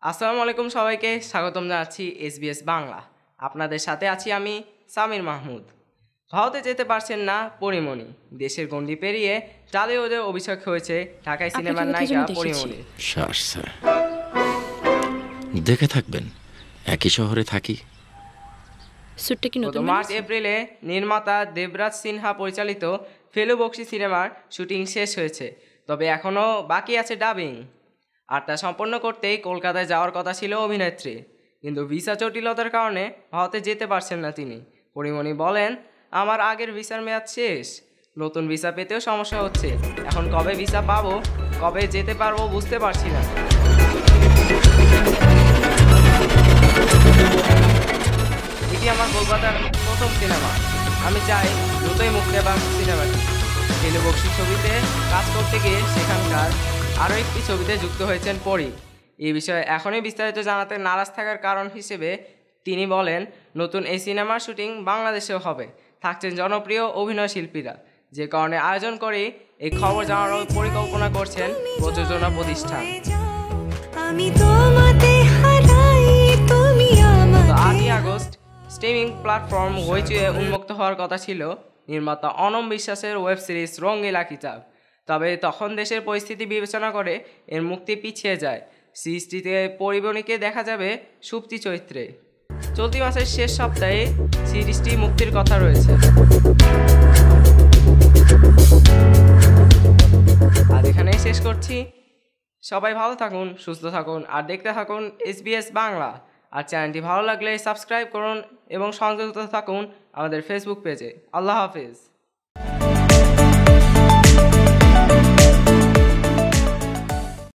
আসসালামু আলাইকুম, সবাইকে স্বাগতম জানাচ্ছি SBS বাংলা। আপনাদের সাথে আছি আমি সামির মাহমুদ। ভারতে যেতে পারছেন না পরিমণি, দেশের গণ্ডি পেরিয়ে টালিউডে অভিষেক হয়েছে ঢাকাই সিনেমার নায়িকা পরিমণি। দেখে থাকবেন, একই শহরে থাকি। গত মার্চ এপ্রিলে নির্মাতা দেবরাজ সিনহা পরিচালিত ফেলু বক্সি সিনেমার শুটিং শেষ হয়েছে, তবে এখনও বাকি আছে ডাবিং। আর তা সম্পন্ন করতেই কলকাতায় যাওয়ার কথা ছিল অভিনেত্রী, কিন্তু ভিসা জটিলতার কারণে ভারতে যেতে পারছেন না তিনি। পরিমণি বলেন, আমার আগের ভিসার মেয়াদ শেষ, নতুন ভিসা পেতেও সমস্যা হচ্ছে। এখন কবে ভিসা পাবো, কবে যেতে পারবো বুঝতে পারছি না। এটি আমার কলকাতার প্রথম সিনেমা, আমি চাই দ্রুতই মুক্তি পাক সিনেমাটি। ফেলু বক্সি ছবিতে কাজ করতে গিয়ে সেখানকার আরও একটি ছবিতে যুক্ত হয়েছেন পরি। এই বিষয়ে এখনই বিস্তারিত জানাতে নারাজ থাকার কারণ হিসেবে তিনি বলেন, নতুন এই সিনেমার শুটিং বাংলাদেশেও হবে, থাকছেন জনপ্রিয় অভিনয় শিল্পীরা, যে কারণে আয়োজন করে এই খবর জানানোর পরিকল্পনা করছেন প্রযোজনা প্রতিষ্ঠান। 8ই আগস্ট স্ট্রিমিং প্ল্যাটফর্ম হইচুয়ে উন্মুক্ত হওয়ার কথা ছিল নির্মাতা অনম বিশ্বাসের ওয়েব সিরিজ রঙ্গিলা কিতাব, তবে তখন দেশের পরিস্থিতি বিবেচনা করে এর মুক্তি পিছিয়ে যায়। সিরিজটিতে পরিমণিকে দেখা যাবে সুপ্তি চরিত্রে। চলতি মাসের শেষ সপ্তাহে সিরিজটি মুক্তির কথা রয়েছে। আজ এখানেই শেষ করছি। সবাই ভালো থাকুন, সুস্থ থাকুন আর দেখতে থাকুন SBS বাংলা। আর চ্যানেলটি ভালো লাগলে সাবস্ক্রাইব করুন এবং সংযুক্ত থাকুন আমাদের ফেসবুক পেজে। আল্লাহ হাফেজ।